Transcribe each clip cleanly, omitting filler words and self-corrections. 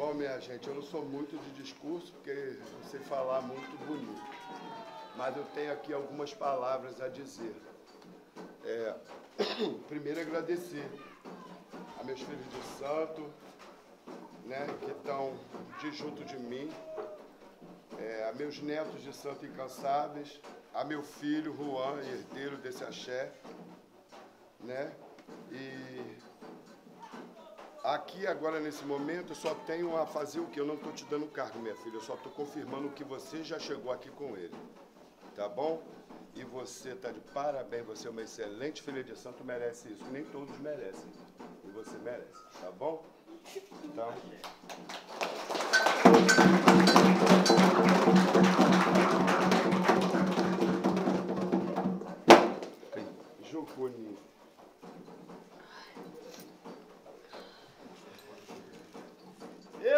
Bom, minha gente, eu não sou muito de discurso, porque eu sei falar muito bonito. Mas eu tenho aqui algumas palavras a dizer. Primeiro, agradecer a meus filhos de santo, né, que estão junto de mim, a meus netos de santo incansáveis, a meu filho, Juan, herdeiro desse axé, né, e aqui agora nesse momento eu só tenho a fazer o que? Eu não estou te dando cargo, minha filha, eu só estou confirmando que você já chegou aqui com ele, tá bom? E você está de parabéns, você é uma excelente filha de santo, merece isso, nem todos merecem, e você merece, tá bom? Então... Jucuni.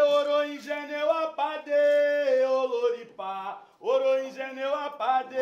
Oro engeneu a pade, oloripá, oro engeneu a pade,